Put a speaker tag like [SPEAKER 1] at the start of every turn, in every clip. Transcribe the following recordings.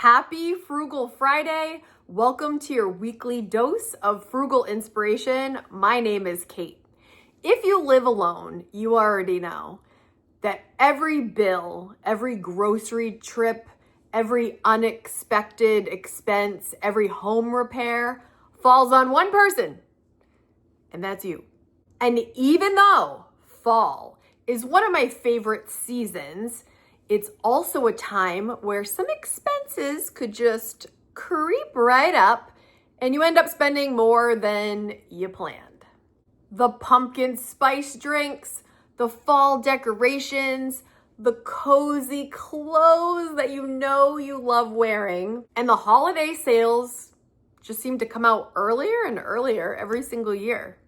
[SPEAKER 1] Happy Frugal Friday. Welcome to your weekly dose of frugal inspiration. My name is Kate. If you live alone, you already know that every bill, every grocery trip, every unexpected expense, every home repair falls on one person, and that's you. And even though fall is one of my favorite seasons, it's also a time where some expenses could just creep right up and you end up spending more than you planned. The pumpkin spice drinks, the fall decorations, the cozy clothes that you know you love wearing, and the holiday sales just seem to come out earlier and earlier every single year.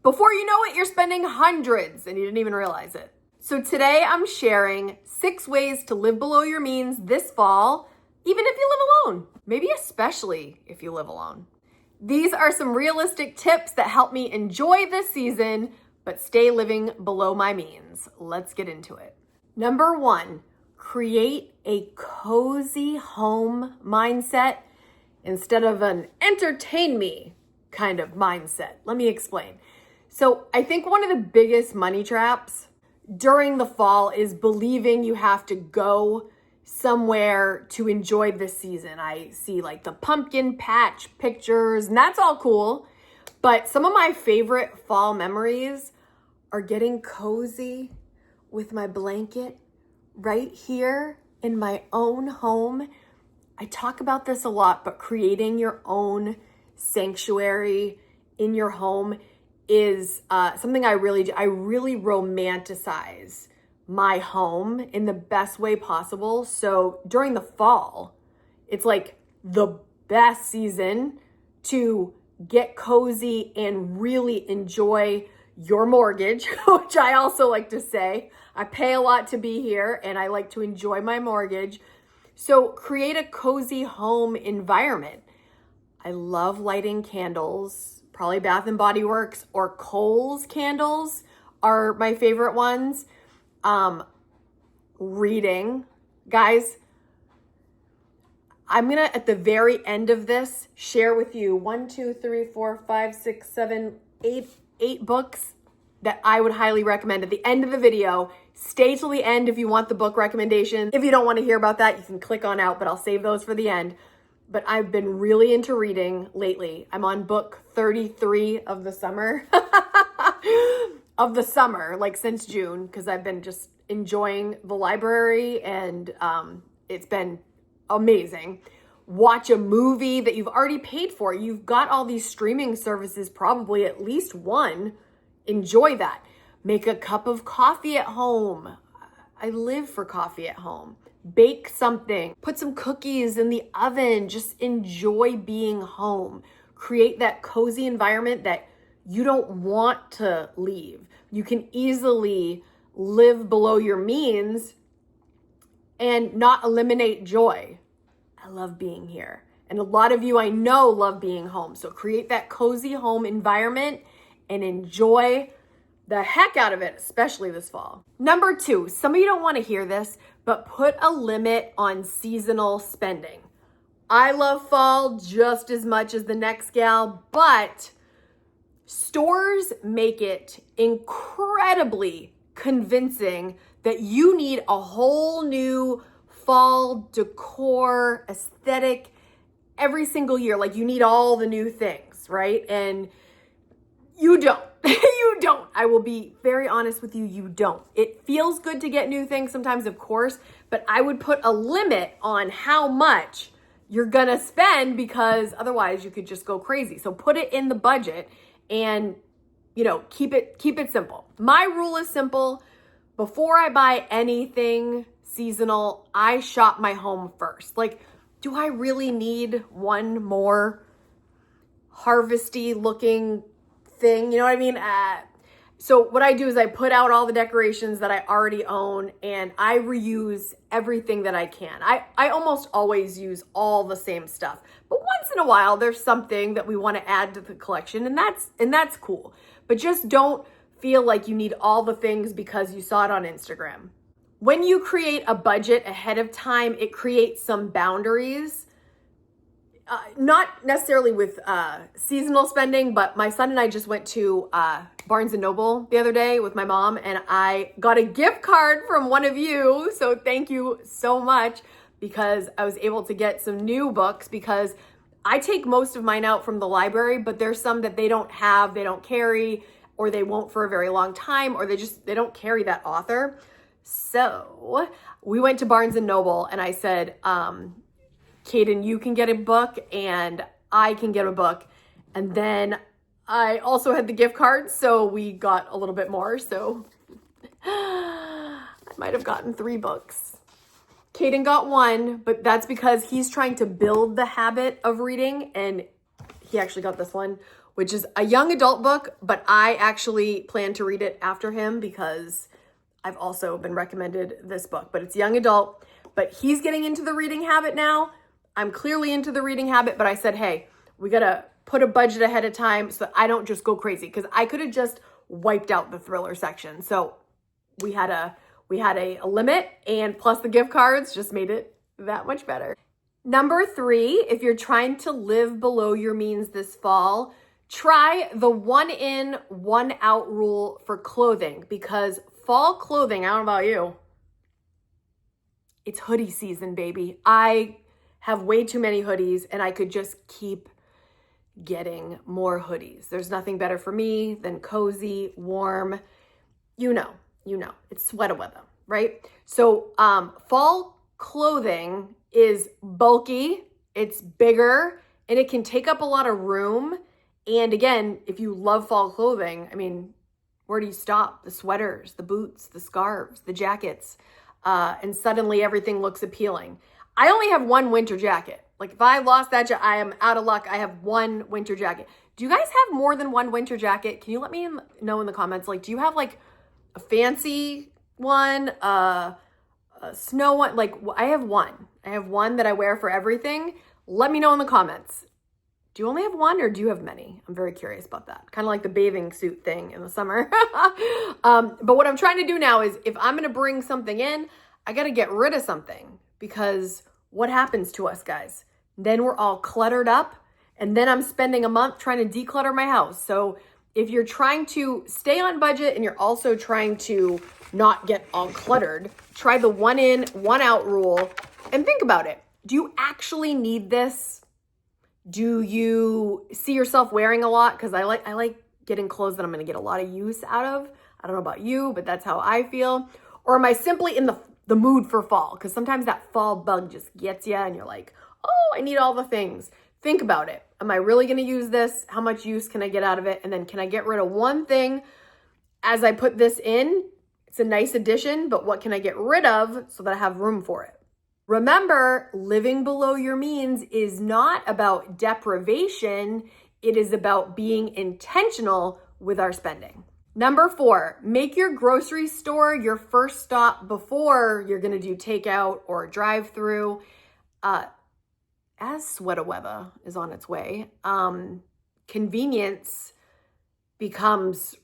[SPEAKER 1] Before you know it, you're spending hundreds and you didn't even realize it. So today I'm sharing 6 ways to live below your means this fall, even if you live alone, maybe especially if you live alone. These are some realistic tips that help me enjoy this season, but stay living below my means. Let's get into it. Number 1, create a cozy home mindset instead of an entertain me kind of mindset. Let me explain. So I think one of the biggest money traps during the fall is believing you have to go somewhere to enjoy this season. I see like the pumpkin patch pictures, and that's all cool. But some of my favorite fall memories are getting cozy with my blanket right here in my own home. I talk about this a lot, but creating your own sanctuary in your home is something I really do. I really romanticize my home in the best way possible. So during the fall, it's like the best season to get cozy and really enjoy your mortgage, which I also like to say. I pay a lot to be here and I like to enjoy my mortgage. So create a cozy home environment. I love lighting candles. Probably Bath and Body Works or Kohl's candles are my favorite ones. Reading. Guys, I'm gonna, at the very end of this, share with you 8 books that I would highly recommend at the end of the video. Stay till the end if you want the book recommendation. If you don't want to hear about that, you can click on out, but I'll save those for the end. But I've been really into reading lately. I'm on book 33 of the summer, like since June, because I've been just enjoying the library and it's been amazing. Watch a movie that you've already paid for. You've got all these streaming services, probably at least one. Enjoy that. Make a cup of coffee at home. I live for coffee at home. Bake something, put some cookies in the oven, just enjoy being home. Create that cozy environment that you don't want to leave. You can easily live below your means and not eliminate joy. I love being here. And a lot of you I know love being home. So create that cozy home environment and enjoy the heck out of it, especially this fall. Number 2, some of you don't want to hear this, but put a limit on seasonal spending. I love fall just as much as the next gal, but stores make it incredibly convincing that you need a whole new fall decor aesthetic every single year. Like you need all the new things, right? And you don't. You don't. I will be very honest with you. You don't. It feels good to get new things sometimes, of course, but I would put a limit on how much you're gonna spend because otherwise you could just go crazy. So put it in the budget and, keep it simple. My rule is simple. Before I buy anything seasonal, I shop my home first. Like, do I really need one more harvesty looking thing? You know what I mean? So what I do is I put out all the decorations that I already own and I reuse everything that I can. I almost always use all the same stuff, but once in a while there's something that we want to add to the collection and that's cool. But just don't feel like you need all the things because you saw it on Instagram when you create a budget ahead of time, it creates some boundaries. Not necessarily with seasonal spending, but my son and I just went to Barnes & Noble the other day with my mom, and I got a gift card from one of you. So thank you so much, because I was able to get some new books, because I take most of mine out from the library, but there's some that they don't have, they don't carry, or they won't for a very long time, or they don't carry that author. So we went to Barnes & Noble and I said, Kaden, you can get a book and I can get a book. And then I also had the gift card, so we got a little bit more. So I might have gotten 3 books. Kaden got 1, but that's because he's trying to build the habit of reading. And he actually got this one, which is a young adult book, but I actually plan to read it after him because I've also been recommended this book. But it's young adult, but he's getting into the reading habit now. I'm clearly into the reading habit, but I said, hey, we got to put a budget ahead of time so that I don't just go crazy, because I could have just wiped out the thriller section. So we had a limit, and plus the gift cards just made it that much better. Number 3, if you're trying to live below your means this fall, try the 1 in, 1 out rule for clothing, because fall clothing, I don't know about you, it's hoodie season, baby. I have way too many hoodies and I could just keep getting more hoodies. There's nothing better for me than cozy, warm, you know, it's sweater weather, right? So fall clothing is bulky, it's bigger, and it can take up a lot of room. And again, if you love fall clothing, I mean, where do you stop? The sweaters, the boots, the scarves, the jackets, and suddenly everything looks appealing. I only have 1 winter jacket. Like if I lost that jacket, I am out of luck. I have 1 winter jacket. Do you guys have more than 1 winter jacket? Can you let me know in the comments? Like, do you have like a fancy one, a snow one? Like I have 1. I have 1 that I wear for everything. Let me know in the comments. Do you only have 1 or do you have many? I'm very curious about that. Kind of like the bathing suit thing in the summer. But what I'm trying to do now is if I'm going to bring something in, I got to get rid of something, because what happens to us, guys? Then we're all cluttered up, and then I'm spending a month trying to declutter my house. So if you're trying to stay on budget and you're also trying to not get all cluttered, try the 1 in, 1 out rule and think about it. Do you actually need this? Do you see yourself wearing a lot? Because I like getting clothes that I'm going to get a lot of use out of. I don't know about you, but that's how I feel. Or am I simply in the mood for fall? Because sometimes that fall bug just gets you and you're like, oh, I need all the things. Think about it. Am I really going to use this? How much use can I get out of it? And then can I get rid of one thing as I put this in? It's a nice addition, but what can I get rid of so that I have room for it? Remember, living below your means is not about deprivation. It is about being intentional with our spending. Number 4, make your grocery store your first stop before you're going to do takeout or drive-through. As sweater weather is on its way, convenience becomes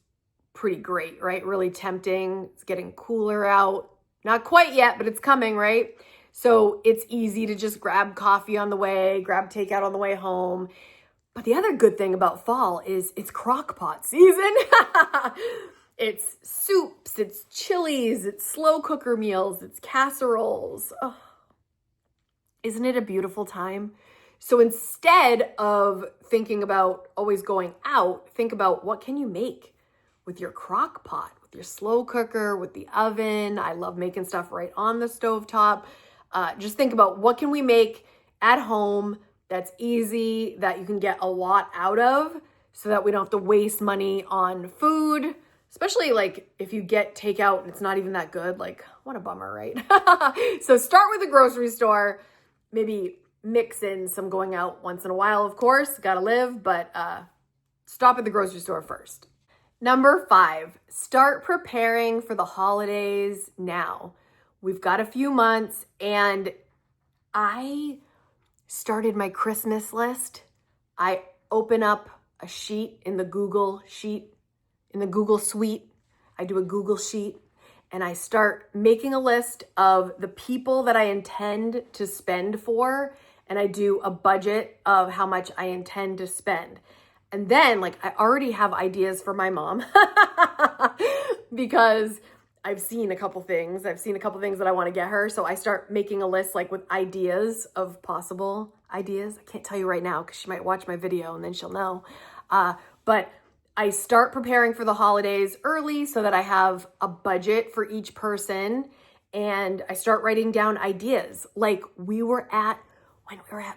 [SPEAKER 1] pretty great, right? Really tempting. It's getting cooler out. Not quite yet, but it's coming, right? So it's easy to just grab coffee on the way, grab takeout on the way home. But the other good thing about fall is it's crock pot season. It's soups, it's chilies, it's slow cooker meals, it's casseroles. Oh, isn't it a beautiful time? So instead of thinking about always going out, think about what can you make with your crock pot, with your slow cooker, with the oven. I love making stuff right on the stovetop. Just think about what can we make at home that's easy, that you can get a lot out of, so that we don't have to waste money on food, especially like if you get takeout and it's not even that good. Like, what a bummer, right? So start with the grocery store, maybe mix in some going out once in a while, of course, gotta live, but stop at the grocery store first. Number 5, start preparing for the holidays now. We've got a few months, and I started my Christmas list. I open up a sheet in the Google Suite. I do a Google sheet, and I start making a list of the people that I intend to spend for, and I do a budget of how much I intend to spend. And then like I already have ideas for my mom because I've seen a couple things that I want to get her. So I start making a list like with ideas of possible ideas. I can't tell you right now because she might watch my video and then she'll know. But I start preparing for the holidays early so that I have a budget for each person, and I start writing down ideas. Like when we were at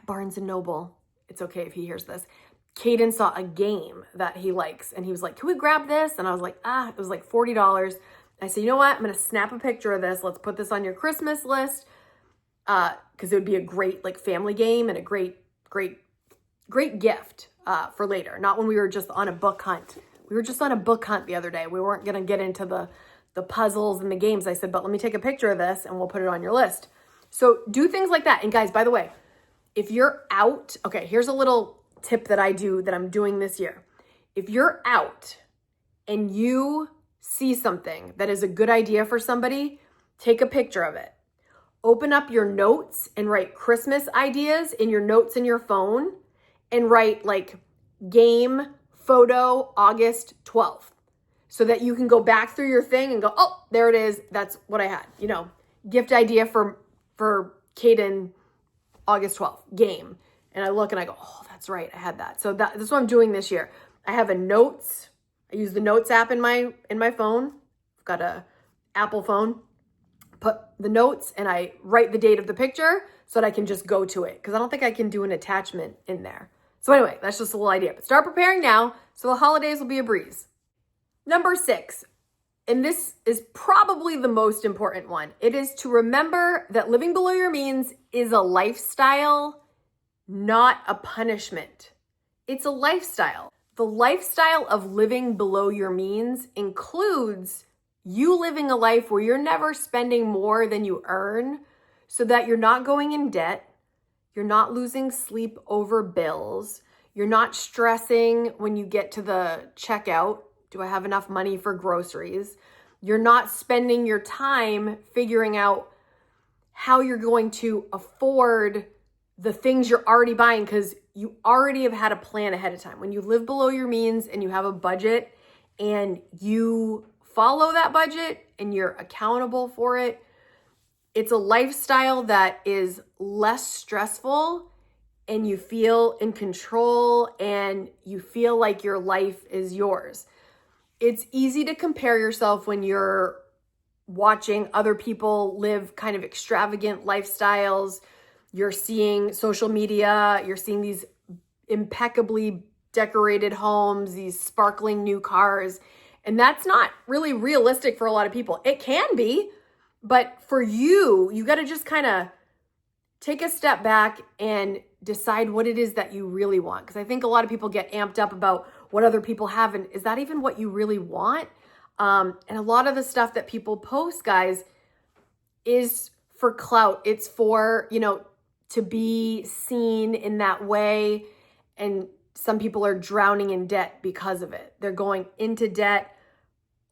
[SPEAKER 1] Barnes and Noble, it's okay if he hears this, Kaden saw a game that he likes and he was like, can we grab this? And I was like, it was like $40. I said, you know what? I'm going to snap a picture of this. Let's put this on your Christmas list. Cause it would be a great like family game and a great gift, for later. Not when we were just on a book hunt. We were just on a book hunt the other day. We weren't going to get into the puzzles and the games. I said, but let me take a picture of this and we'll put it on your list. So do things like that. And guys, by the way, if you're out, okay, here's a little tip that I'm doing this year. If you're out and you see something that is a good idea for somebody, take a picture of it. Open up your notes and write Christmas ideas in your notes in your phone and write like game photo August 12th so that you can go back through your thing and go, oh, there it is. That's what I had, gift idea for Kaden August 12th game. And I look and I go, oh, that's right. I had that. So that's what I'm doing this year. I have I use the notes app in my phone. I've got a Apple phone. Put the notes and I write the date of the picture so that I can just go to it. Cause I don't think I can do an attachment in there. So anyway, that's just a little idea, but start preparing now so the holidays will be a breeze. Number 6, and this is probably the most important one. It is to remember that living below your means is a lifestyle, not a punishment. It's a lifestyle. The lifestyle of living below your means includes you living a life where you're never spending more than you earn so that you're not going in debt, you're not losing sleep over bills, you're not stressing when you get to the checkout, do I have enough money for groceries? You're not spending your time figuring out how you're going to afford the things you're already buying because you already have had a plan ahead of time. When you live below your means and you have a budget and you follow that budget and you're accountable for it, it's a lifestyle that is less stressful and you feel in control and you feel like your life is yours. It's easy to compare yourself when you're watching other people live kind of extravagant lifestyles. You're seeing social media, you're seeing these impeccably decorated homes, these sparkling new cars, and that's not really realistic for a lot of people. It can be, but for you, you got to just kind of take a step back and decide what it is that you really want. Because I think a lot of people get amped up about what other people have, and is that even what you really want? And a lot of the stuff that people post, guys, is for clout. It's for, to be seen in that way. And some people are drowning in debt because of it. They're going into debt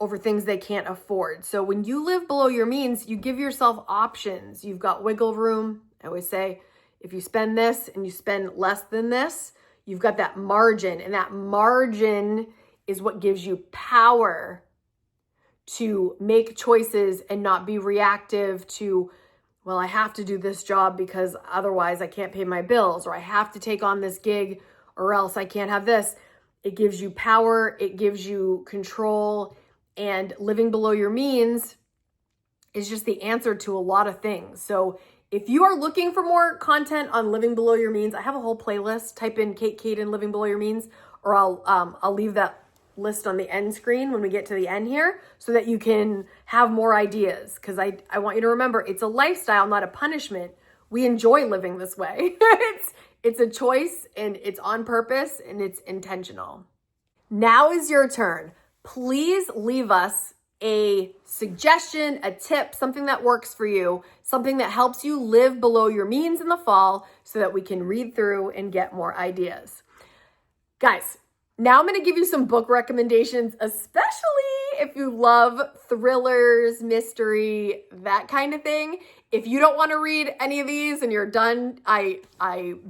[SPEAKER 1] over things they can't afford. So when you live below your means, you give yourself options. You've got wiggle room. I always say, if you spend this and you spend less than this, you've got that margin. And that margin is what gives you power to make choices and not be reactive to, well, I have to do this job because otherwise I can't pay my bills, or I have to take on this gig or else I can't have this. It gives you power. It gives you control. And living below your means is just the answer to a lot of things. So if you are looking for more content on living below your means, I have a whole playlist. Type in Kate Kaden living below your means, or I'll leave that list on the end screen when we get to the end here so that you can have more ideas. Because I want you to remember, it's a lifestyle, not a punishment. We enjoy living this way. It's a choice, and it's on purpose, and it's intentional. Now is your turn. Please leave us a suggestion, a tip, something that works for you, something that helps you live below your means in the fall so that we can read through and get more ideas. Guys, Now I'm going to give you some book recommendations, especially if you love thrillers, mystery, that kind of thing. If you don't want to read any of these and you're done, I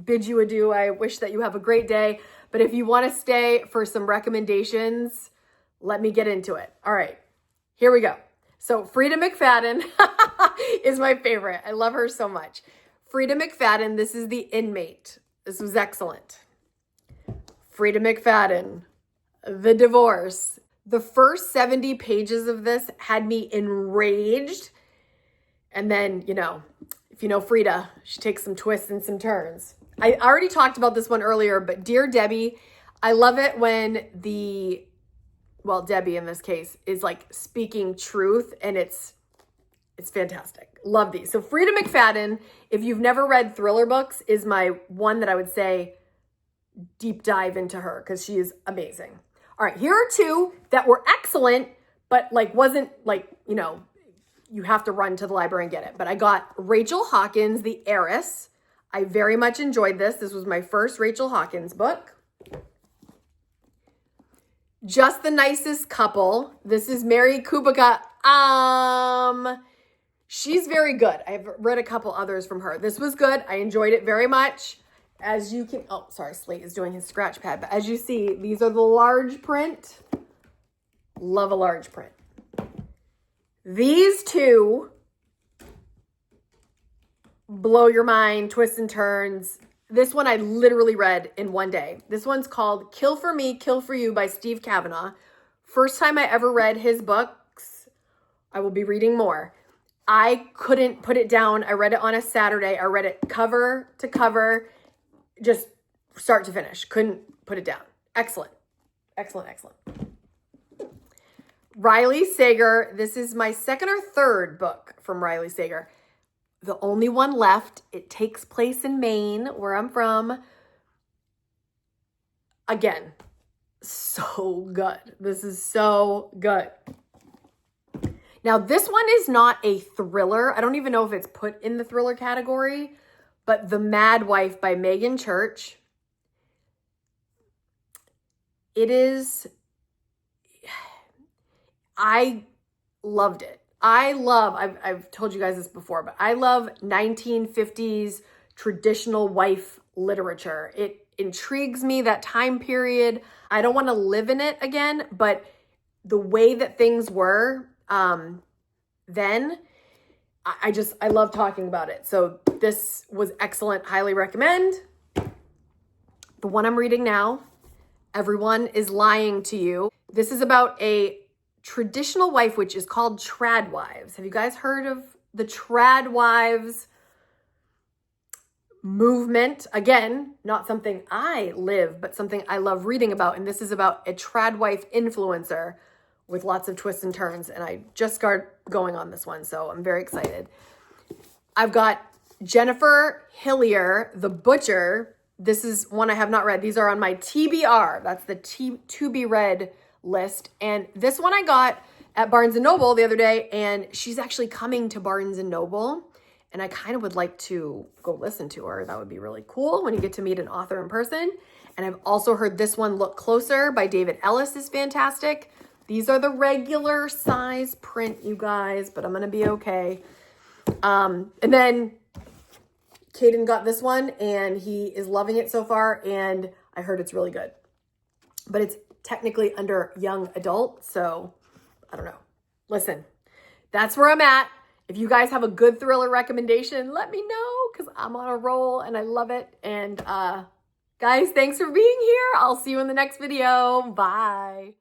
[SPEAKER 1] bid you adieu. I wish that you have a great day. But if you want to stay for some recommendations, let me get into it. All right, here we go. So Frida McFadden is my favorite. I love her so much. Frida McFadden, this is The Inmate. This was excellent. Frida McFadden, The Divorce. The first 70 pages of this had me enraged. And then, if you know Frida, she takes some twists and some turns. I already talked about this one earlier, but Dear Debbie, I love it when Debbie in this case is like speaking truth, and it's fantastic. Love these. So Frida McFadden, if you've never read thriller books, is my one that I would say deep dive into her because she is amazing. All right, here are two that were excellent, but wasn't you have to run to the library and get it. But I got Rachel Hawkins, The Heiress. I very much enjoyed this. This was my first Rachel Hawkins book. Just the Nicest Couple. This is Mary Kubica. She's very good. I've read a couple others from her. This was good. I enjoyed it very much. As you can, Slate is doing his scratch pad. But as you see, these are the large print. Love a large print. These two blow your mind, twists and turns. This one I literally read in one day. This one's called Kill for Me, Kill for You by Steve Kavanaugh. First time I ever read his books. I will be reading more. I couldn't put it down. I read it on a Saturday. I read it cover to cover, just start to finish. Couldn't put it down. Excellent. Excellent, excellent. Riley Sager. This is my second or third book from Riley Sager. The only one left. It takes place in Maine, where I'm from. Again, so good. This is so good. Now, this one is not a thriller. I don't even know if it's put in the thriller category, but The Mad Wife by Megan Church. It is, I loved it. I've told you guys this before, but I love 1950s traditional wife literature. It intrigues me, that time period. I don't want to live in it again, but the way that things were then, I love talking about it. So this was excellent. Highly recommend. The one I'm reading now, Everyone is Lying to You. This is about a traditional wife, which is called trad wives. Have you guys heard of the trad wives movement? Again, not something I live, but something I love reading about. And this is about a trad wife influencer with lots of twists and turns. And I just got going on this one, so I'm very excited. I've got Jennifer Hillier, The Butcher. This is one I have not read. These are on my TBR. That's the to be read list. And this one I got at Barnes & Noble the other day, and she's actually coming to Barnes & Noble. And I kind of would like to go listen to her. That would be really cool when you get to meet an author in person. And I've also heard this one, Look Closer by David Ellis, is fantastic. These are the regular size print, you guys, but I'm going to be okay. And then Kaden got this one, and he is loving it so far, and I heard it's really good. But it's technically under young adult, so I don't know. Listen, that's where I'm at. If you guys have a good thriller recommendation, let me know, because I'm on a roll, and I love it. And guys, thanks for being here. I'll see you in the next video. Bye.